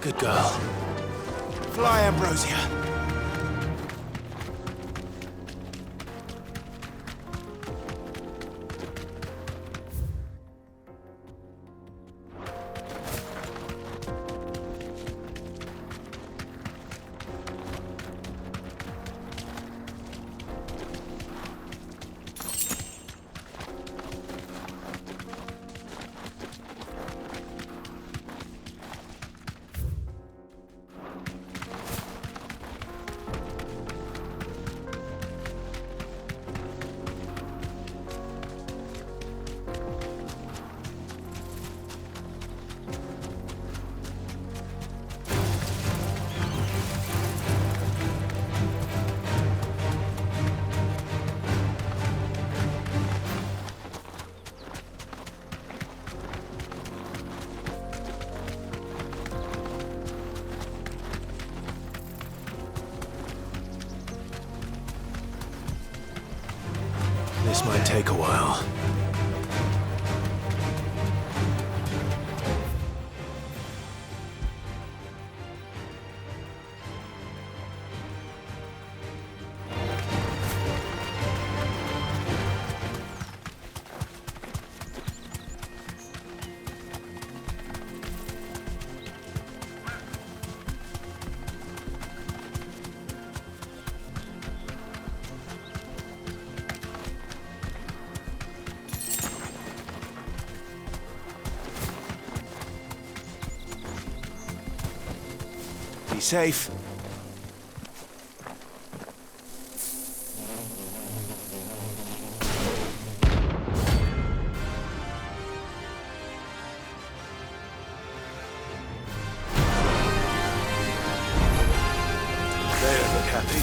Good girl. Fly, Ambrosia. This might take a while. Be safe. They don't look happy.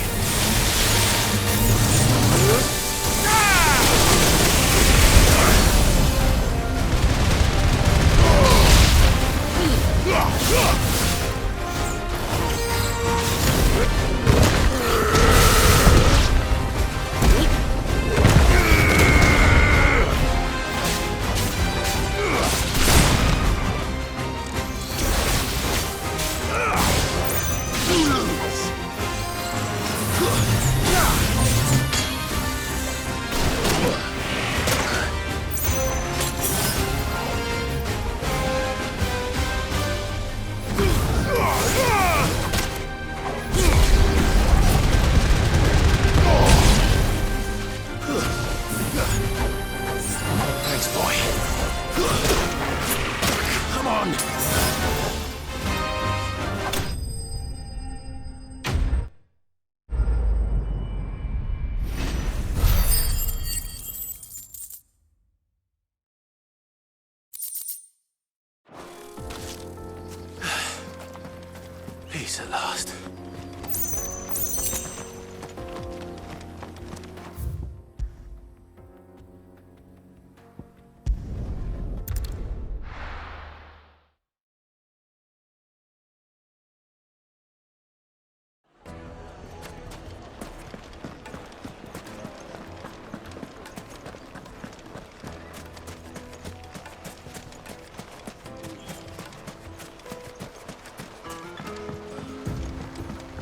Peace at last.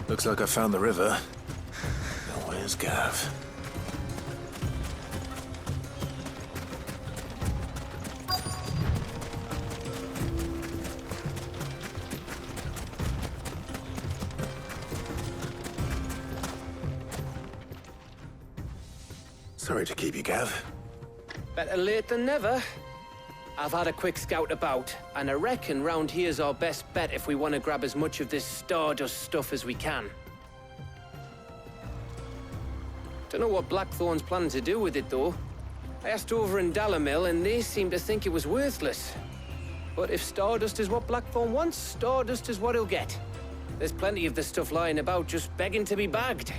Looks like I found the river. Now where's Gav? Sorry to keep you, Gav. Better late than never. I've had a quick scout about, and I reckon round here's our best bet if we want to grab as much of this Stardust stuff as we can. Don't know what Blackthorn's planning to do with it, though. I asked over in Dalamil, and they seem to think it was worthless. But if Stardust is what Blackthorn wants, Stardust is what he'll get. There's plenty of this stuff lying about, just begging to be bagged.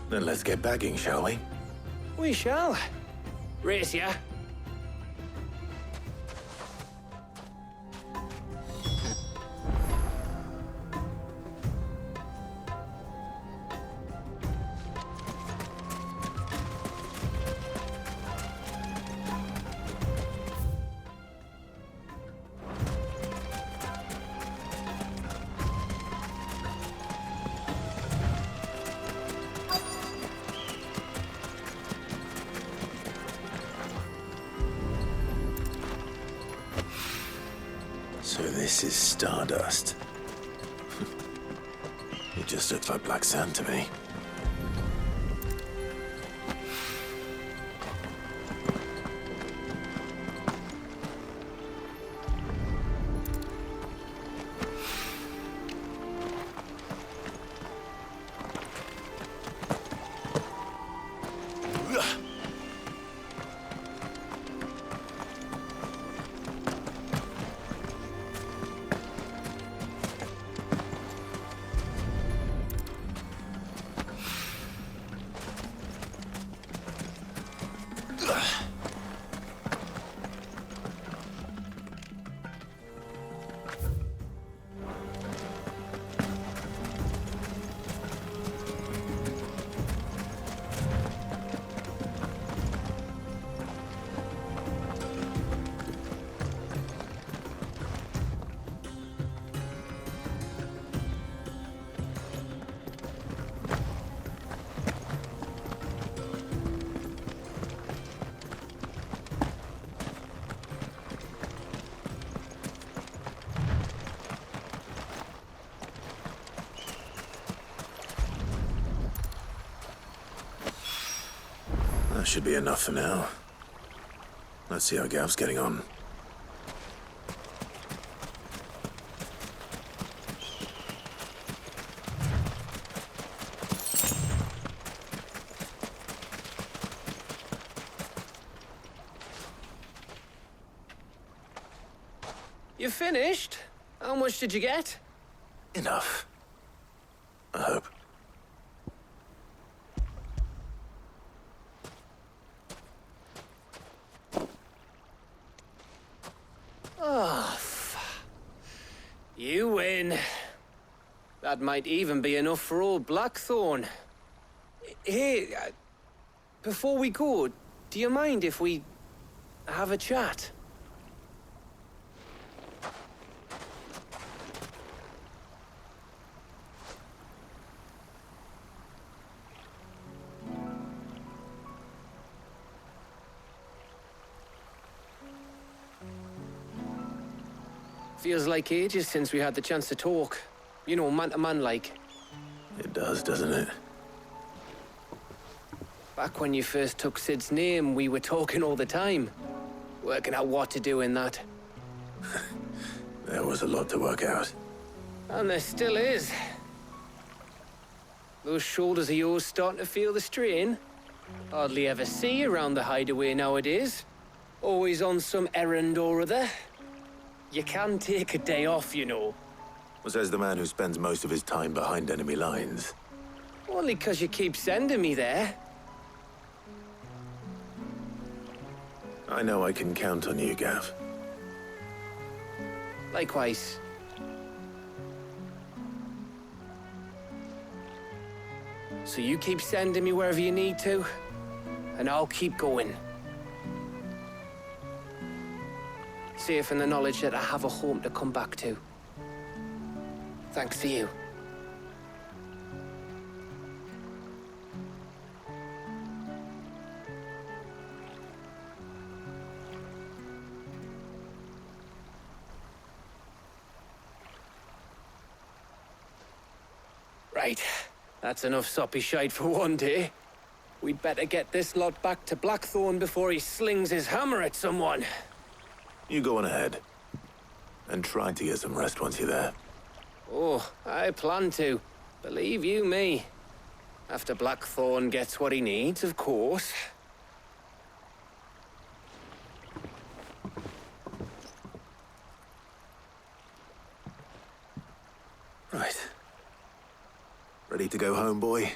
Then let's get bagging, shall we? We shall. Race ya. So this is stardust. It just looks like black sand to me. That should be enough for now. Let's see how Gav's getting on. You finished? How much did you get? Enough. I hope. You win. That might even be enough for old Blackthorn. Hey, before we go, do you mind if we have a chat? Feels like ages since we had the chance to talk. You know, man to man like. It does, doesn't it? Back when you first took Sid's name, we were talking all the time. Working out what to do in that. There was a lot to work out. And there still is. Those shoulders of yours starting to feel the strain. Hardly ever see you around the hideaway nowadays. Always on some errand or other. You can take a day off, you know. Says the man who spends most of his time behind enemy lines. Only 'cause you keep sending me there. I know I can count on you, Gav. Likewise. So you keep sending me wherever you need to, and I'll keep going. Safe in the knowledge that I have a home to come back to. Thanks to you. Right. That's enough soppy shite for one day. We'd better get this lot back to Blackthorn before he slings his hammer at someone. You go on ahead. And try to get some rest once you're there. Oh, I plan to. Believe you me. After Blackthorn gets what he needs, of course. Right. Ready to go home, boy?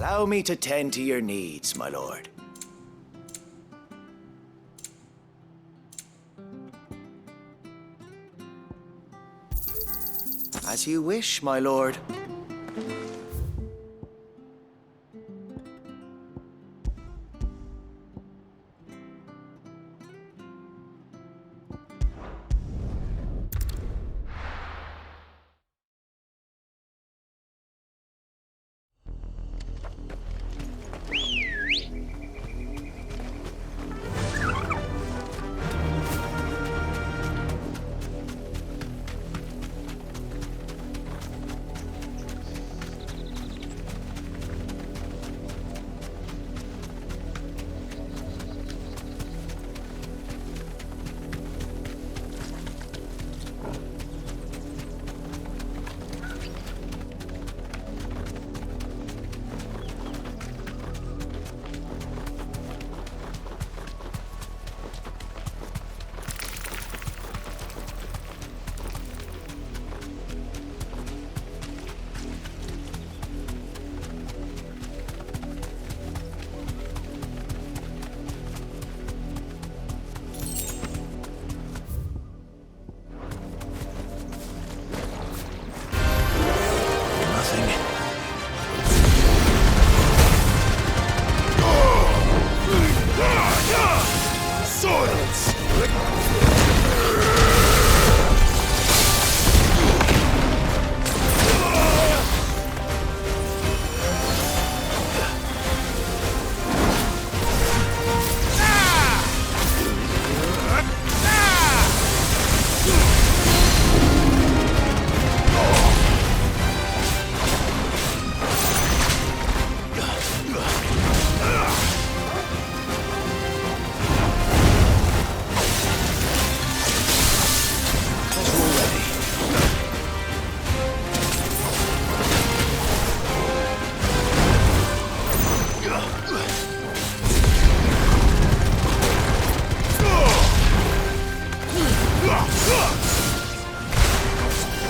Allow me to tend to your needs, my lord. As you wish, my lord.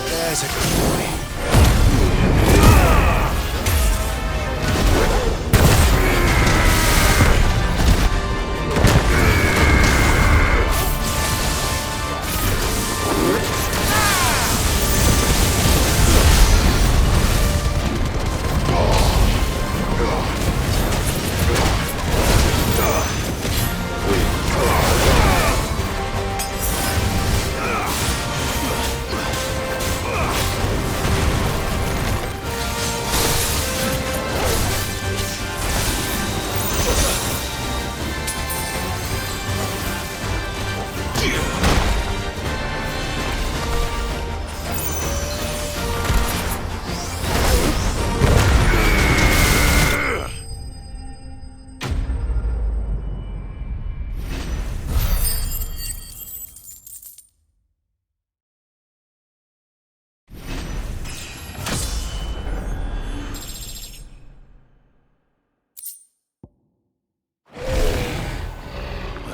There's a good boy.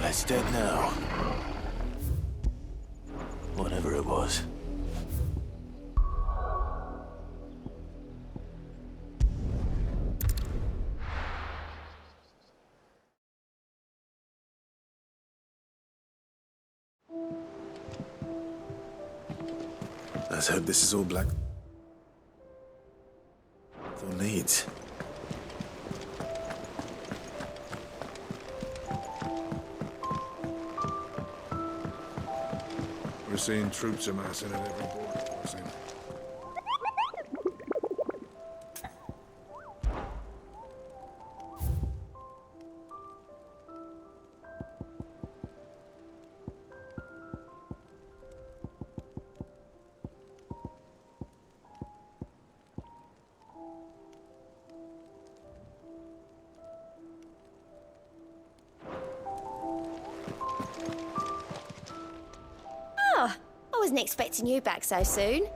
It's dead now. Whatever it was. Let's hope this is all Blackthorn needs. We're seeing troops amassing at every border crossing. I wasn't expecting you back so soon.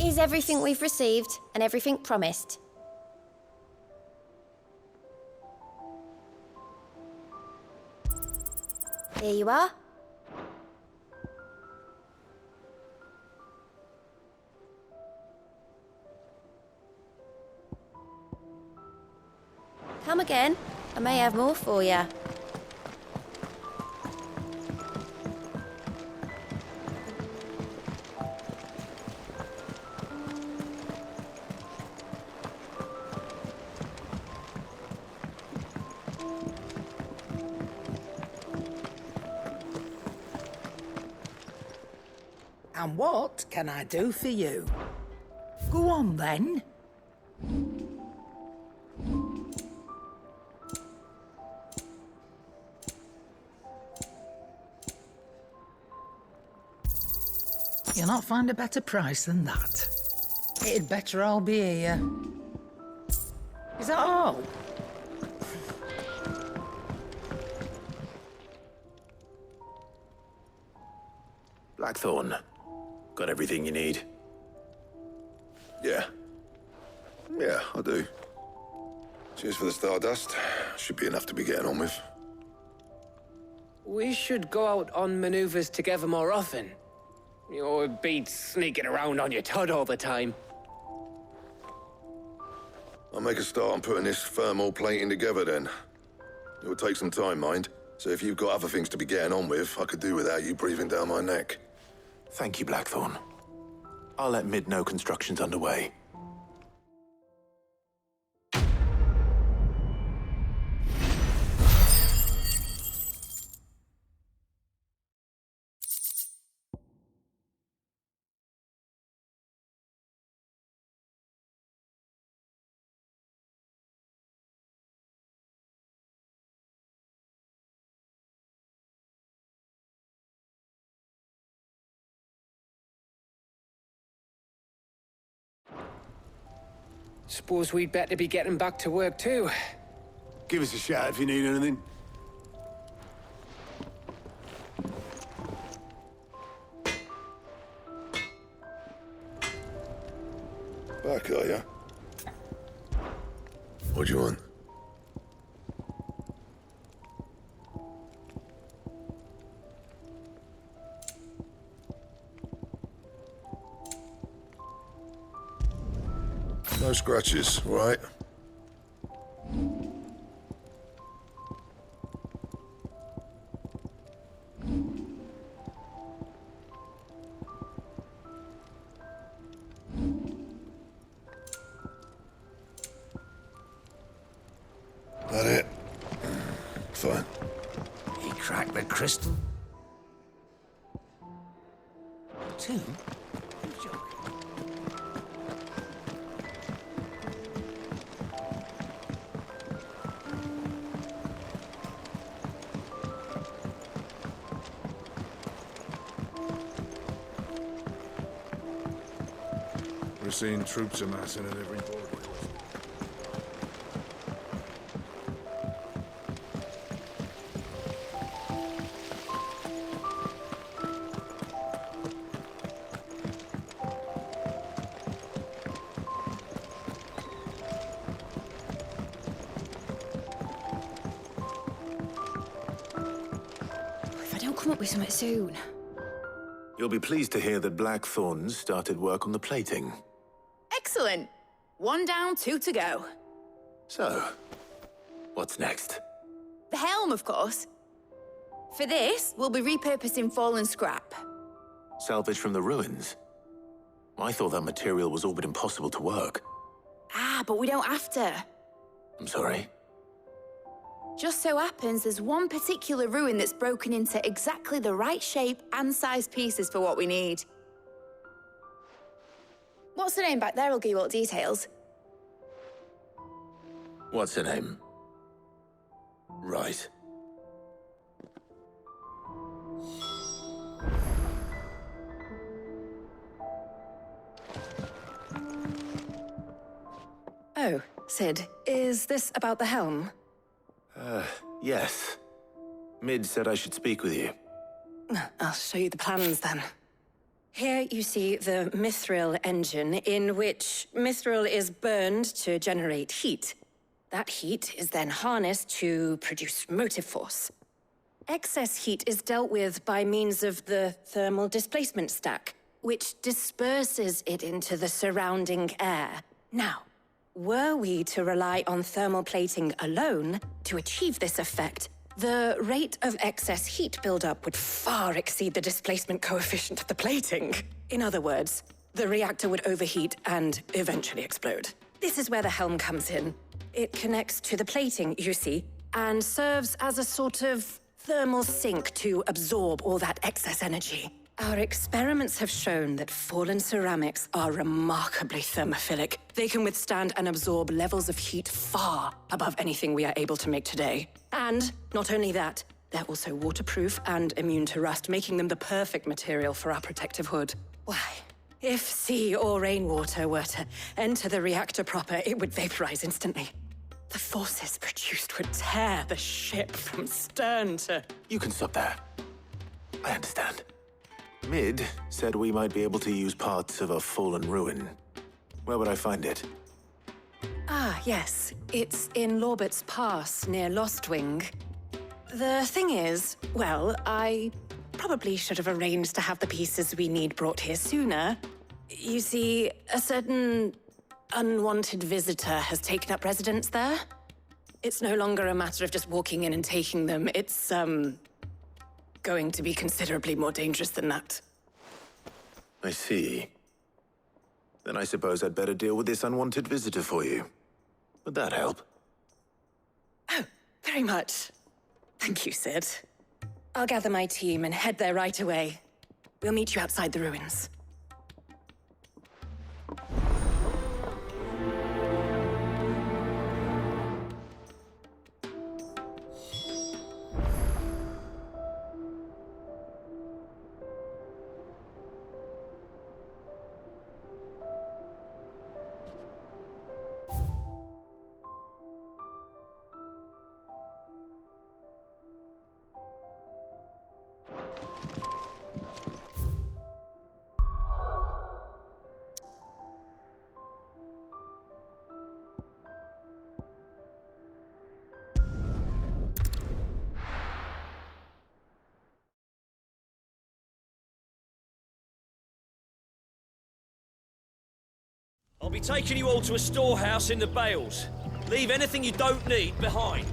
Is everything we've received and everything promised? Here you are. Come again. I may have more for you. And what can I do for you? Go on, then. You'll not find a better price than that. It'd better all be here. Is that all? Blackthorn. Got everything you need? Yeah. Yeah, I do. Cheers for the stardust. Should be enough to be getting on with. We should go out on maneuvers together more often. You know, it beats sneaking around on your Todd all the time. I'll make a start on putting this thermal plating together then. It will take some time, mind. So if you've got other things to be getting on with, I could do without you breathing down my neck. Thank you, Blackthorn. I'll let Mid know construction's underway. Suppose we'd better be getting back to work too. Give us a shout if you need anything. Back, are ya? What do you want? No scratches, all right? That it? Fine. He cracked the crystal. Two? You're joking. We're seeing troops amassing at every border. If I don't come up with something soon. You'll be pleased to hear that Blackthorn's started work on the plating. Excellent. One down, two to go. So, what's next? The helm, of course. For this, we'll be repurposing fallen scrap. Salvage from the ruins? I thought that material was all but impossible to work. Ah, but we don't have to. I'm sorry. Just so happens there's one particular ruin that's broken into exactly the right shape and size pieces for what we need. What's the name back there? I'll give you all the details. What's her name? Right. Oh, Sid, is this about the helm? Yes. Mid said I should speak with you. I'll show you the plans then. Here you see the mithril engine, in which mithril is burned to generate heat. That heat is then harnessed to produce motive force. Excess heat is dealt with by means of the thermal displacement stack, which disperses it into the surrounding air. Now, Were we to rely on thermal plating alone to achieve this effect, the rate of excess heat buildup would far exceed the displacement coefficient of the plating. In other words, the reactor would overheat and eventually explode. This is where the helm comes in. It connects to the plating, you see, and serves as a sort of thermal sink to absorb all that excess energy. Our experiments have shown that fallen ceramics are remarkably thermophilic. They can withstand and absorb levels of heat far above anything we are able to make today. And not only that, they're also waterproof and immune to rust, making them the perfect material for our protective hood. Why, if sea or rainwater were to enter the reactor proper, it would vaporize instantly. The forces produced would tear the ship from stern to... You can stop there. I understand. Mid said we might be able to use parts of a fallen ruin. Where would I find it? Ah, yes. It's in Lorbert's Pass, near Lostwing. The thing is, well, I probably should have arranged to have the pieces we need brought here sooner. You see, a certain unwanted visitor has taken up residence there. It's no longer a matter of just walking in and taking them. It's, going to be considerably more dangerous than that. I see. Then I suppose I'd better deal with this unwanted visitor for you. Would that help? Oh, very much. Thank you, Sid. I'll gather my team and head there right away. We'll meet you outside the ruins. I'll be taking you all to a storehouse in the Bales. Leave anything you don't need behind.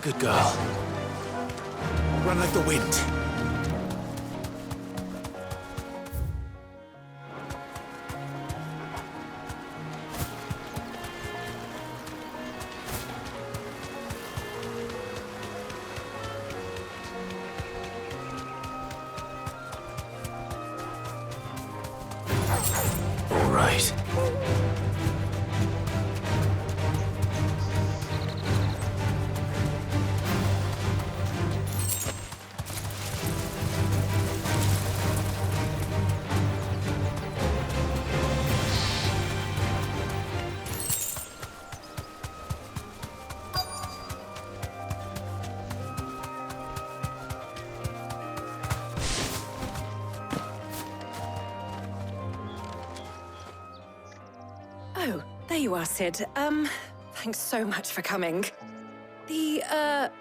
Good girl. Run like the wind. All right. you are, Sid. Thanks so much for coming. The,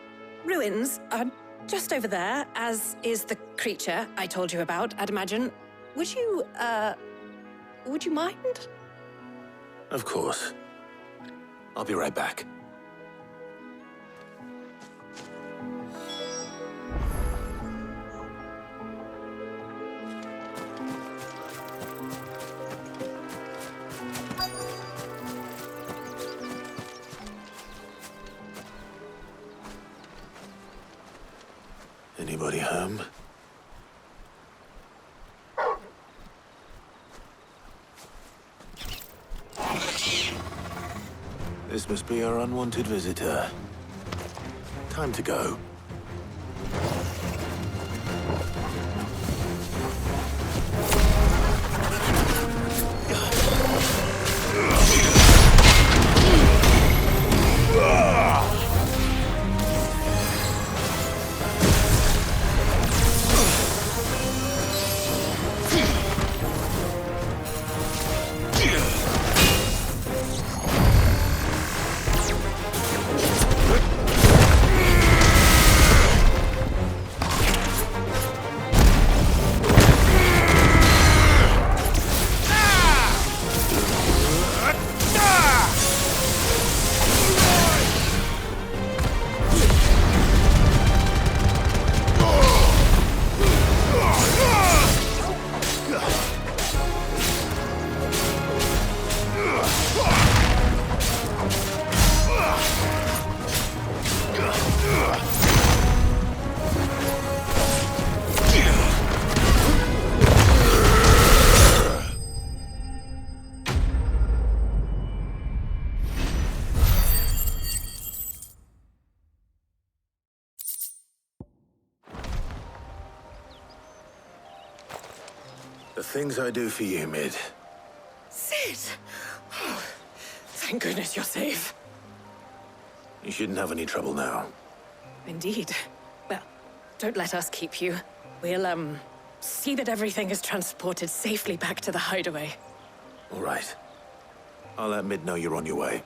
ruins are just over there, as is the creature I told you about, I'd imagine. Would you mind? Of course. I'll be right back. Anybody home? This must be our unwanted visitor. Time to go. The things I do for you, Mid. Sid! Oh, thank goodness you're safe. You shouldn't have any trouble now. Indeed. Well, don't let us keep you. We'll, see that everything is transported safely back to the hideaway. All right. I'll let Mid know you're on your way.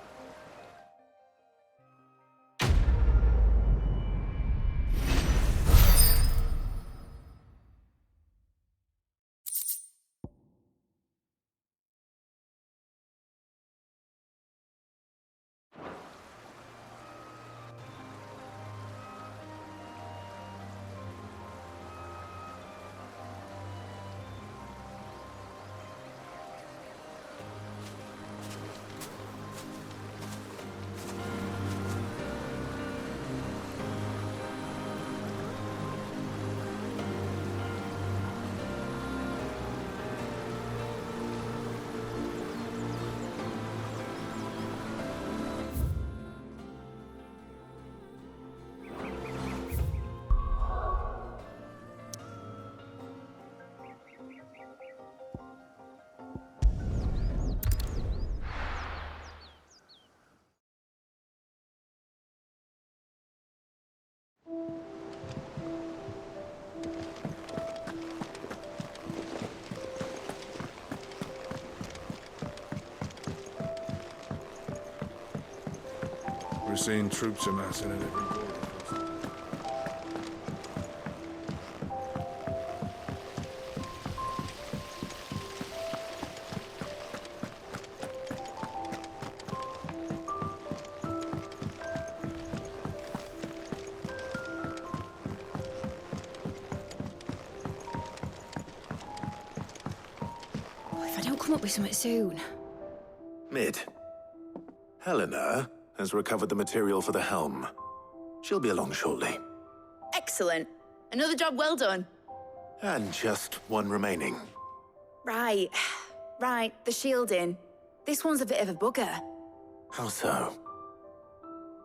We're seeing troops amassing at every border. If I don't come up with something soon. Mid. Helena has recovered the material for the helm. She'll be along shortly. Excellent. Another job well done. And just one remaining. Right. Right, the shielding. This one's a bit of a bugger. How so?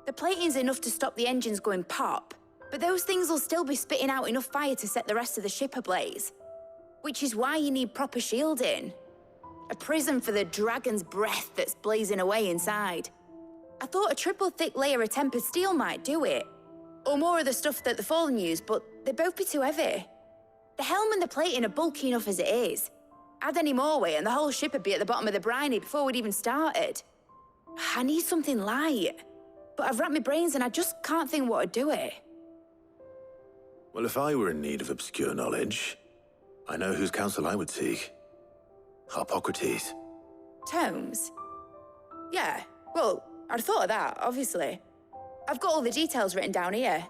The plating's enough to stop the engines going pop, but those things will still be spitting out enough fire to set the rest of the ship ablaze. Which is why you need proper shielding. A prism for the dragon's breath that's blazing away inside. I thought a triple thick layer of tempered steel might do it. Or more of the stuff that the Fallen use, but they'd both be too heavy. The helm and the plating are bulky enough as it is. Add any more weight and the whole ship would be at the bottom of the briny before we'd even started. I need something light. But I've racked my brains and I just can't think what to do it. Well, if I were in need of obscure knowledge, I know whose counsel I would seek. Hippocrates. Tomes? Yeah, well, I'd thought of that, obviously. I've got all the details written down here.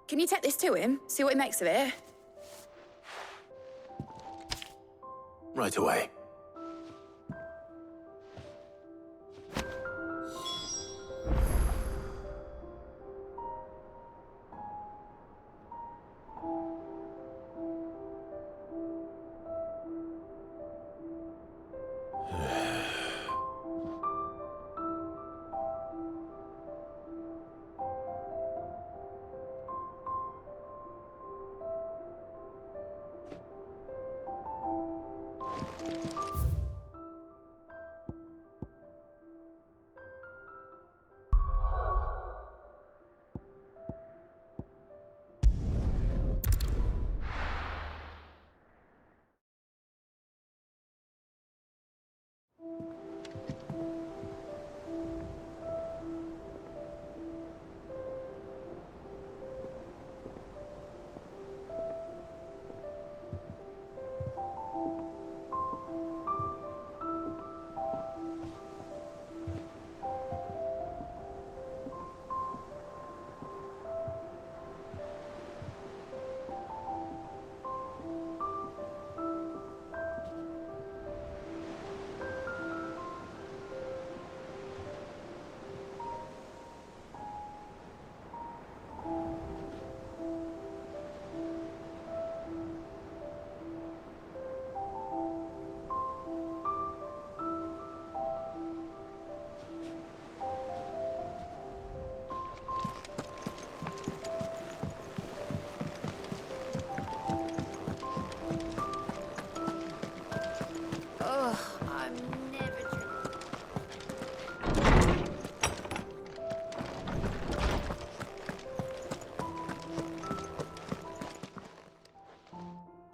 Can you take this to him, see what he makes of it? Right away.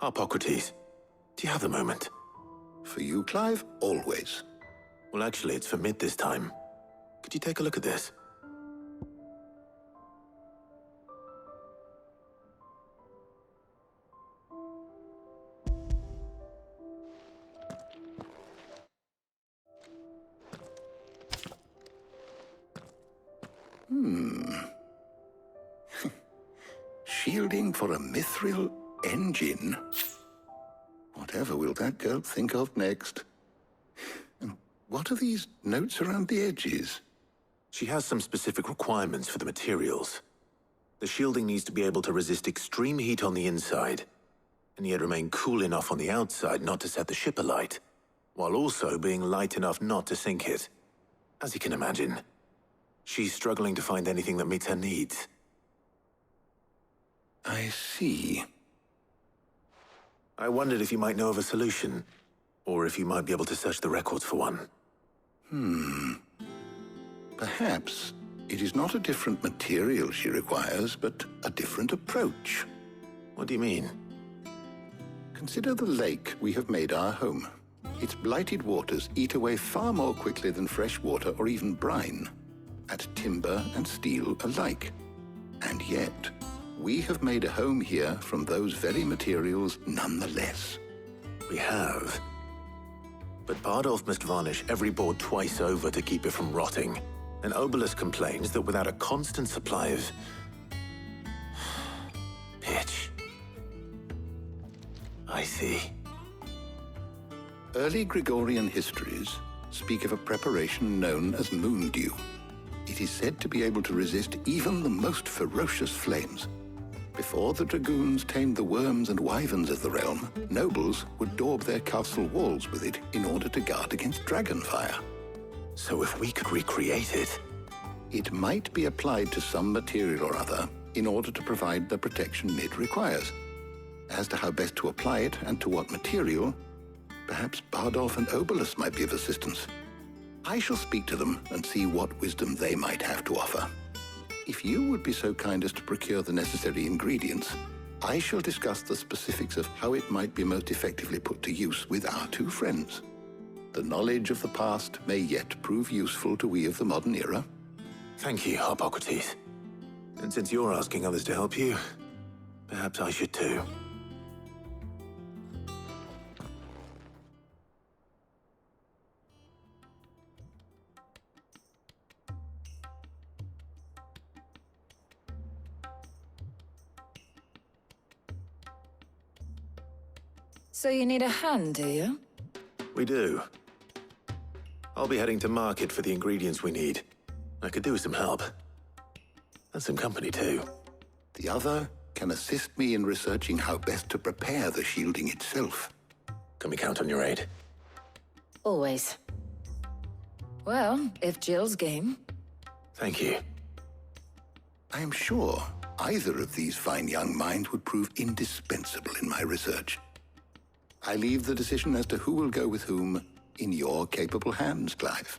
Hippocrates, do you have a moment? For you, Clive, always. Well, actually, it's for Mid this time. Could you take a look at this? Shielding for a mithril engine? Whatever will that girl think of next? And what are these notes around the edges? She has some specific requirements for the materials. The shielding needs to be able to resist extreme heat on the inside, and yet remain cool enough on the outside not to set the ship alight, while also being light enough not to sink it. As you can imagine, she's struggling to find anything that meets her needs. I see. I wondered if you might know of a solution, or if you might be able to search the records for one. Perhaps it is not a different material she requires, but a different approach. What do you mean? Consider the lake we have made our home. Its blighted waters eat away far more quickly than fresh water or even brine, at timber and steel alike. And yet, we have made a home here from those very materials nonetheless. We have. But Bardolph must varnish every board twice over to keep it from rotting. And Obelus complains that without a constant supply of pitch. I see. Early Gregorian histories speak of a preparation known as moon dew. It is said to be able to resist even the most ferocious flames. Before the dragoons tamed the worms and wyverns of the realm, nobles would daub their castle walls with it in order to guard against dragonfire. So if we could recreate it... It might be applied to some material or other in order to provide the protection Mid requires. As to how best to apply it and to what material, perhaps Bardolph and Obelus might be of assistance. I shall speak to them and see what wisdom they might have to offer. If you would be so kind as to procure the necessary ingredients, I shall discuss the specifics of how it might be most effectively put to use with our two friends. the knowledge of the past may yet prove useful to we of the modern era. Thank you, Hippocrates. And since you're asking others to help you, perhaps I should too. So you need a hand, do you? We do. I'll be heading to market for the ingredients we need. I could do with some help. And some company, too. The other can assist me in researching how best to prepare the shielding itself. Can we count on your aid? Always. Well, if Jill's game. Thank you. I am sure either of these fine young minds would prove indispensable in my research. I leave the decision as to who will go with whom in your capable hands, Clive.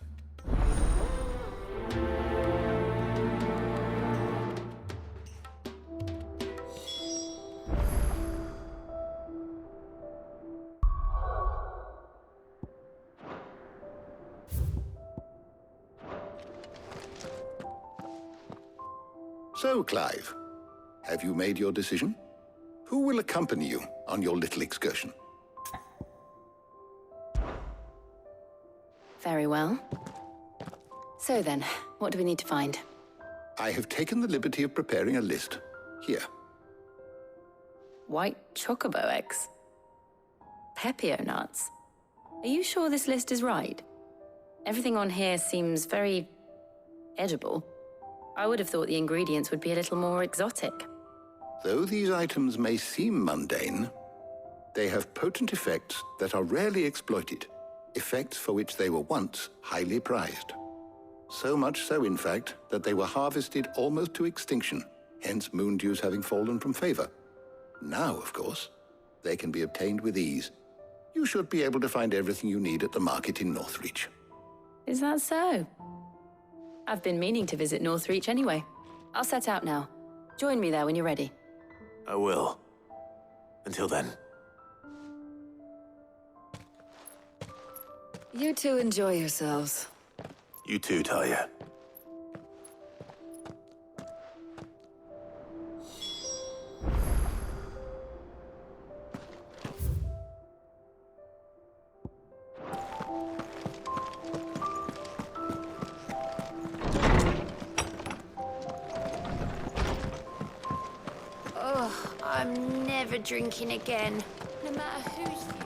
So, Clive, have you made your decision? Who will accompany you on your little excursion? Very well. So then, what do we need to find? I have taken the liberty of preparing a list. Here. White chocobo eggs. Pepio nuts. Are you sure this list is right? Everything on here seems very edible. I would have thought the ingredients would be a little more exotic. Though these items may seem mundane, they have potent effects that are rarely exploited, effects for which they were once highly prized. So much so, in fact, that they were harvested almost to extinction, hence moon dews having fallen from favor. Now, of course, they can be obtained with ease. You should be able to find everything you need at the market in Northreach. Is that so? I've been meaning to visit Northreach anyway. I'll set out now. Join me there when you're ready. I will. Until then. You two enjoy yourselves. You too, Talia. Oh, I'm never drinking again, no matter who's...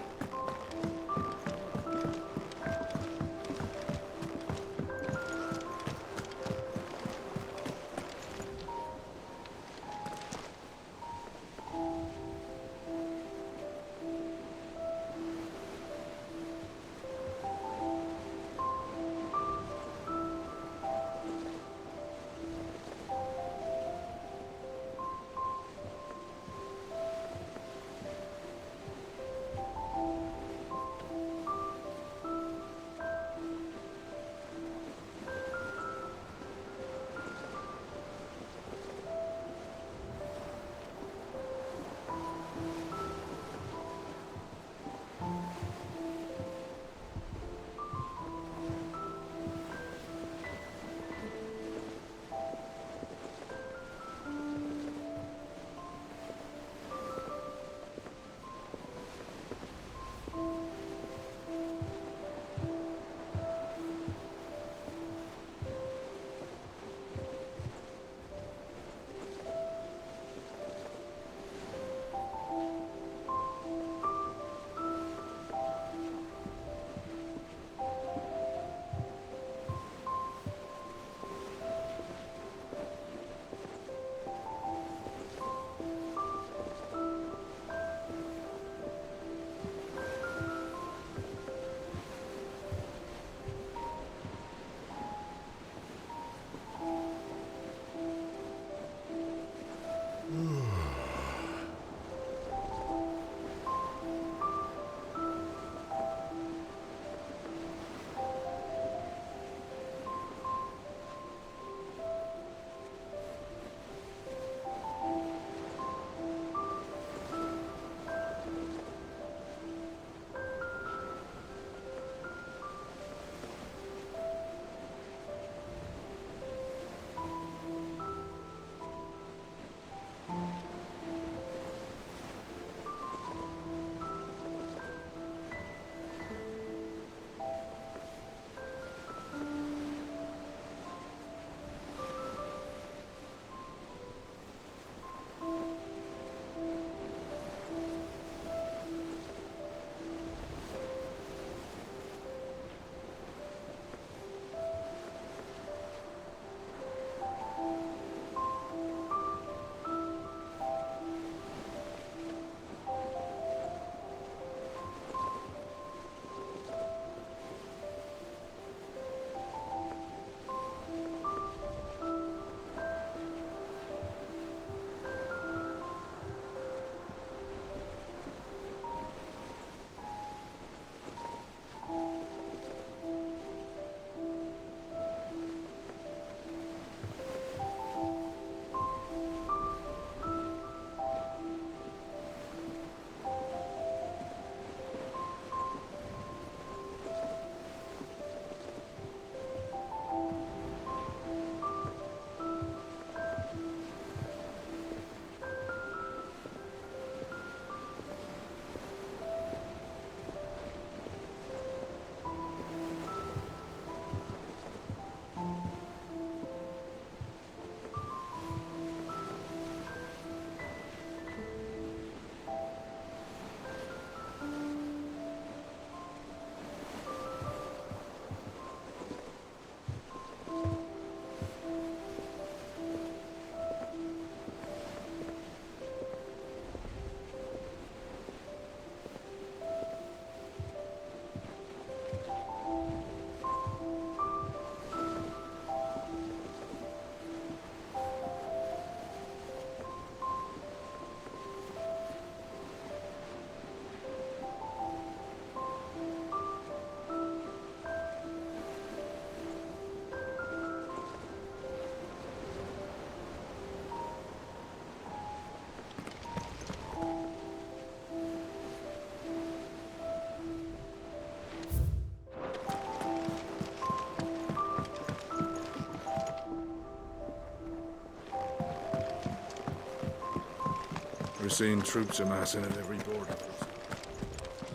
We're seeing troops amassing at every border.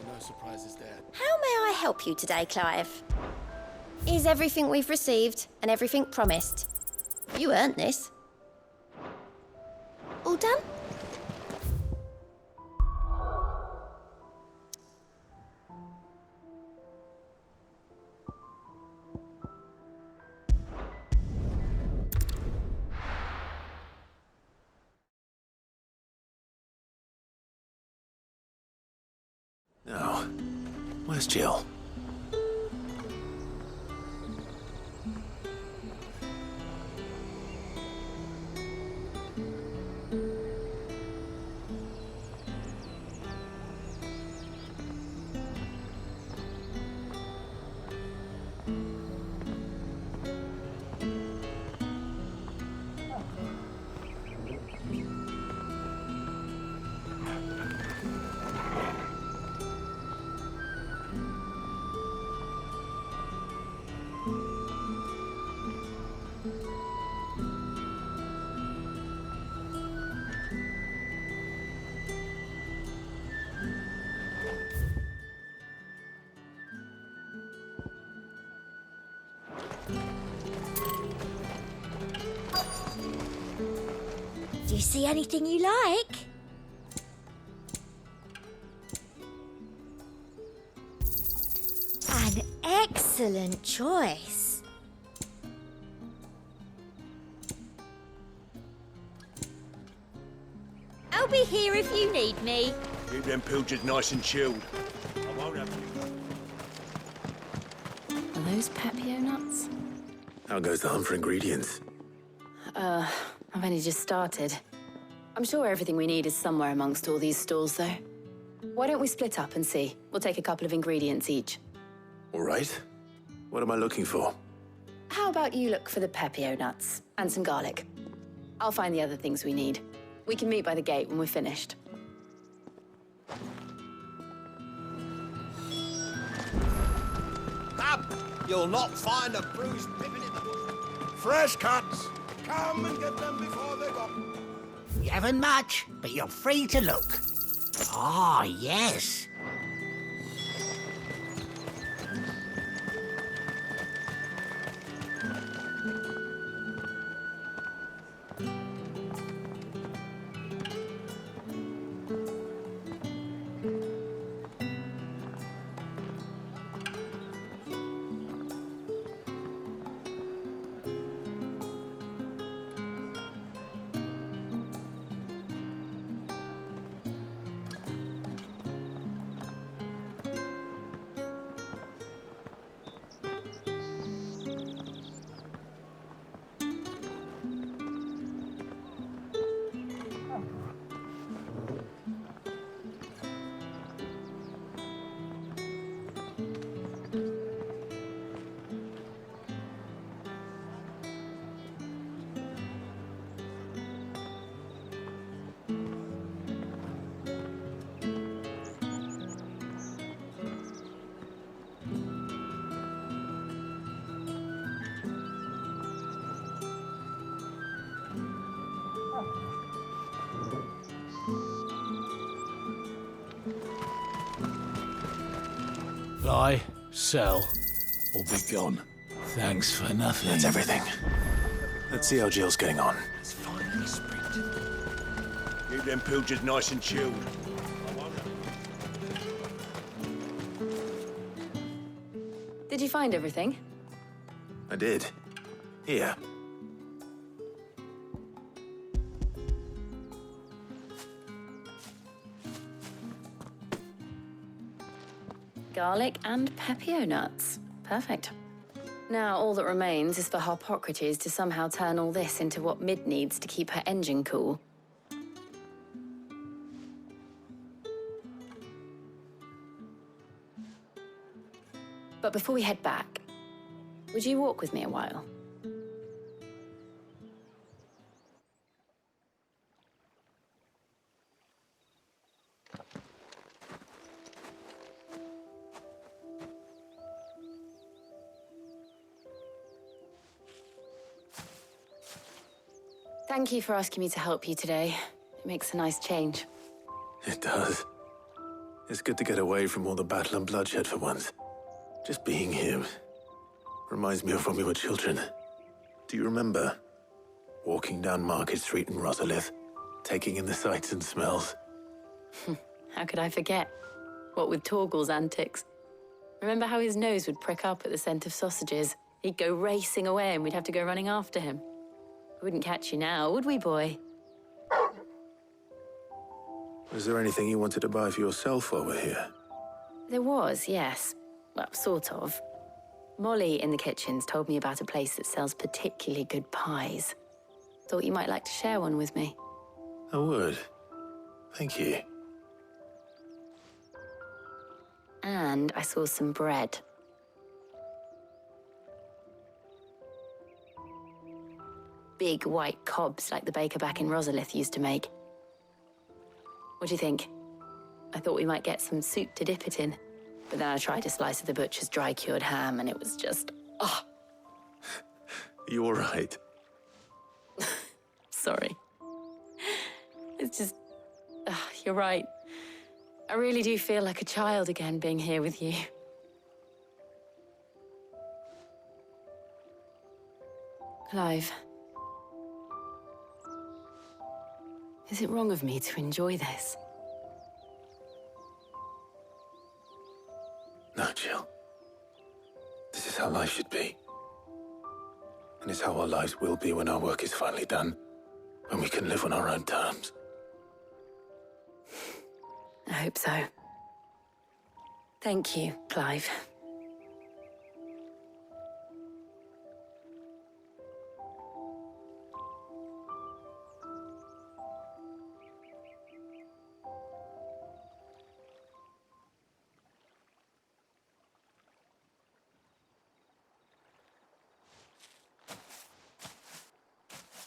No surprises there. How may I help you today, Clive? Is everything we've received and everything promised? You earned this. All done? Now, where's Jill? Do you see anything you like? An excellent choice. I'll be here if you need me. Keep them pilchards nice and chilled. I won't have you. Are those Pepio nuts? How goes the hunt for ingredients? I've only just started. I'm sure everything we need is somewhere amongst all these stalls, though. Why don't we split up and see? We'll take a couple of ingredients each. All right. What am I looking for? How about you look for the Pepio nuts and some garlic? I'll find the other things we need. We can meet by the gate when we're finished. Come! You'll not find a bruised pippin in the bush. Fresh cuts! Come and get them before they go. You haven't much, but you're free to look. Ah, yes. Buy, sell, or be gone. Thanks for nothing. That's everything. Let's see how Jill's getting on. It's finally spring. Keep them pilchards nice and chilled. I won't have you. Did you find everything? I did. Here. Garlic and Pepio nuts. Perfect. Now all that remains is for Harpocrates to somehow turn all this into what Mid needs to keep her engine cool. But before we head back, would you walk with me a while? Thank you for asking me to help you today. It makes a nice change. It does. It's good to get away from all the battle and bloodshed for once. Just being here reminds me of when we were children. Do you remember? Walking down Market Street in Rosalith, taking in the sights and smells. How could I forget? What with Torgal's antics. Remember how his nose would prick up at the scent of sausages? He'd go racing away and we'd have to go running after him. We wouldn't catch you now, would we, boy? Was there anything you wanted to buy for yourself while we're here? There was, yes. Well, sort of. Molly in the kitchens told me about a place that sells particularly good pies. Thought you might like to share one with me. I would. Thank you. And I saw some bread. Big white cobs like the baker back in Rosalith used to make. What do you think? I thought we might get some soup to dip it in. But then I tried a slice of the butcher's dry-cured ham and it was just... oh! You all right? Sorry. It's just... you're right. I really do feel like a child again being here with you. Clive. Is it wrong of me to enjoy this? No, Jill. This is how life should be. And it's how our lives will be when our work is finally done. When we can live on our own terms. I hope so. Thank you, Clive.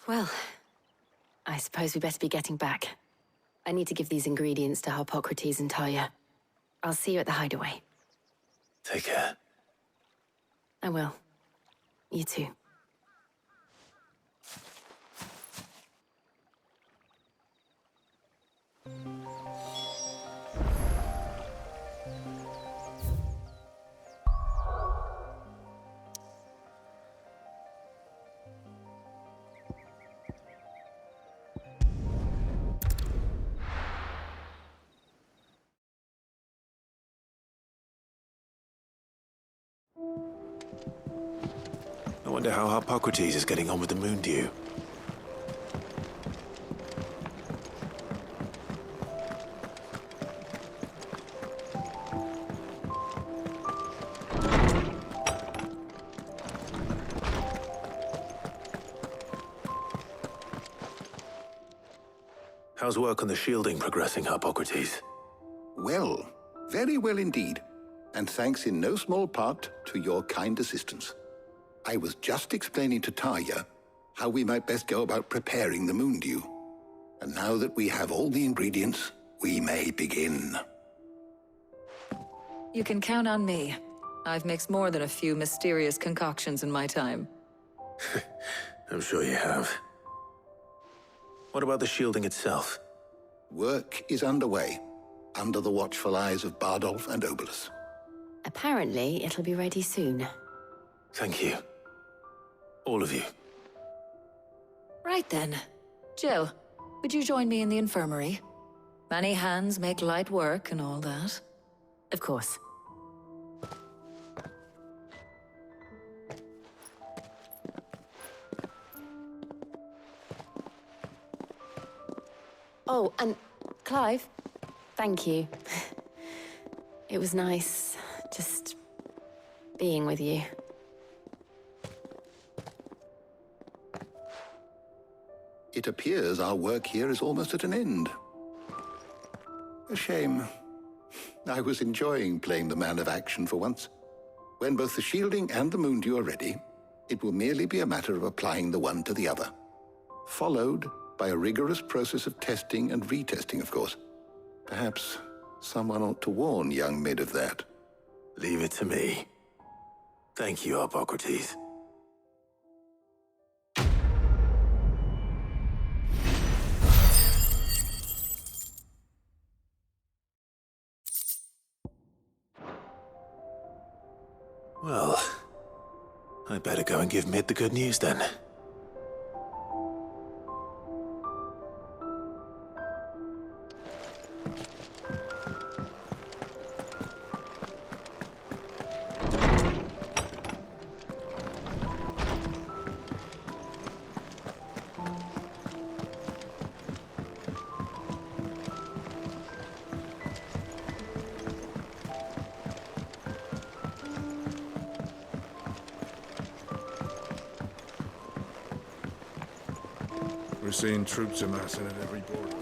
Well, I suppose we better be getting back. I need to give these ingredients to Harpocrates and Talia. I'll see you at the hideaway. Take care. I will. You too. I wonder how Harpocrates is getting on with the moon dew. How's work on the shielding progressing, Harpocrates? Well, very well indeed. And thanks in no small part to your kind assistance. I was just explaining to Talia how we might best go about preparing the moon dew. And now that we have all the ingredients, we may begin. You can count on me. I've mixed more than a few mysterious concoctions in my time. I'm sure you have. What about the shielding itself? Work is underway, under the watchful eyes of Bardolph and Obolus. Apparently, it'll be ready soon. Thank you. All of you. Right then. Jill, would you join me in the infirmary? Many hands make light work and all that. Of course. Oh, and Clive, thank you. It was nice, just being with you. It appears our work here is almost at an end. A shame. I was enjoying playing the man of action for once. When both the shielding and the moon dew are ready, it will merely be a matter of applying the one to the other. Followed by a rigorous process of testing and retesting, of course. Perhaps someone ought to warn young Mid of that. Leave it to me. Thank you, Harpocrates. Well, I better go and give Mid the good news then. We're seeing troops amassing at every border.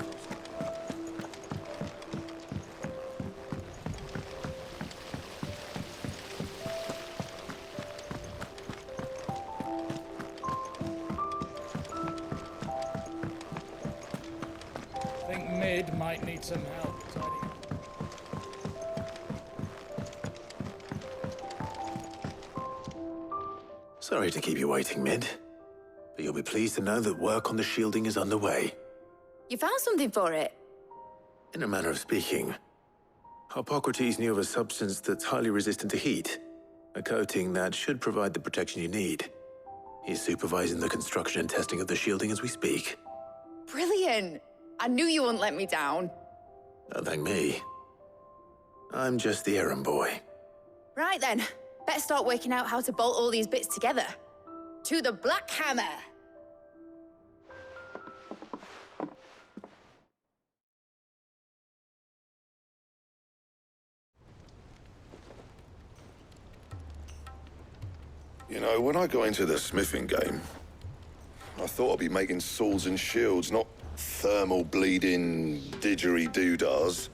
I think Mid might need some help tidying up. Sorry to keep you waiting, Mid. But you'll be pleased to know that work on the shielding is underway. You found something for it? In a manner of speaking, Hippocrates knew of a substance that's highly resistant to heat, a coating that should provide the protection you need. He's supervising the construction and testing of the shielding as we speak. Brilliant! I knew you wouldn't let me down. Don't thank me. I'm just the errand boy. Right then, better start working out how to bolt all these bits together. To the Black Hammer! You know, when I got into the smithing game, I thought I'd be making swords and shields, not thermal bleeding didgeridoo-dahs.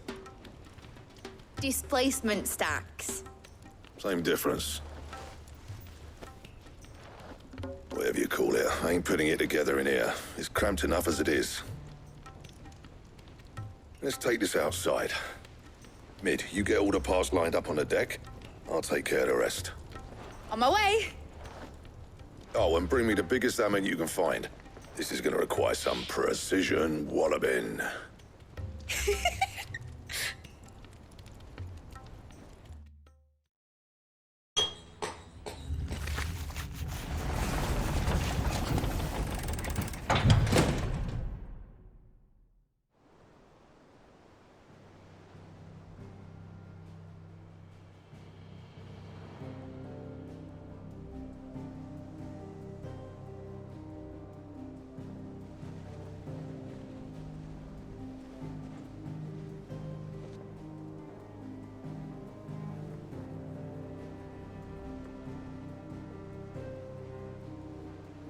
Displacement stacks. Same difference. Whatever you call it, I ain't putting it together in here. It's cramped enough as it is. Let's take this outside. Mid, you get all the parts lined up on the deck. I'll take care of the rest. On my way! Oh, and bring me the biggest salmon you can find. This is gonna require some precision walloping.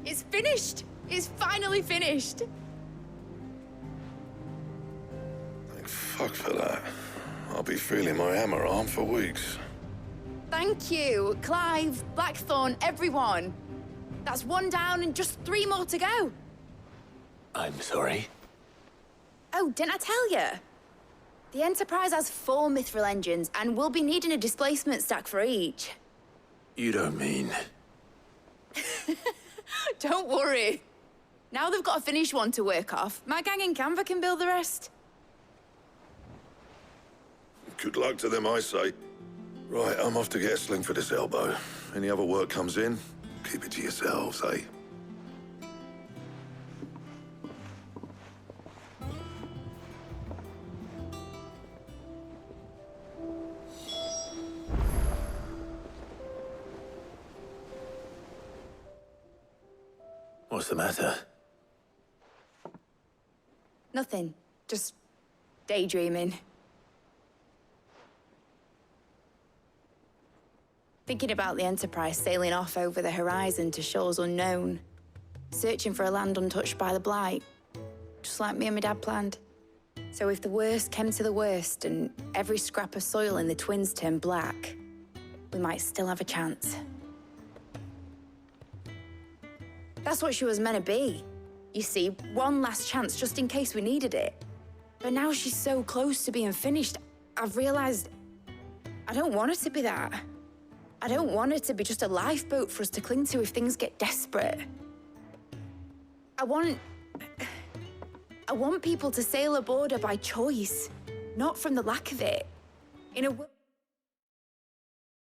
It's finished! It's finally finished! Thank fuck for that. I'll be feeling my hammer arm for weeks. Thank you, Clive, Blackthorn, everyone. That's one down and just 3 more to go. I'm sorry. Oh, didn't I tell you? The Enterprise has 4 mithril engines, and we'll be needing a displacement stack for each. You don't mean... Don't worry. Now they've got a finished one to work off, my gang in Canva can build the rest. Good luck to them, I say. Right, I'm off to get a sling for this elbow. Any other work comes in, keep it to yourselves, eh? What's the matter? Nothing. Just daydreaming. Thinking about the Enterprise sailing off over the horizon to shores unknown. Searching for a land untouched by the Blight. Just like me and my dad planned. So if the worst came to the worst and every scrap of soil in the Twins turned black, we might still have a chance. That's what she was meant to be. You see, one last chance just in case we needed it. But now she's so close to being finished, I've realized I don't want her to be that. I don't want her to be just a lifeboat for us to cling to if things get desperate. I want people to sail aboard her by choice, not from the lack of it. In a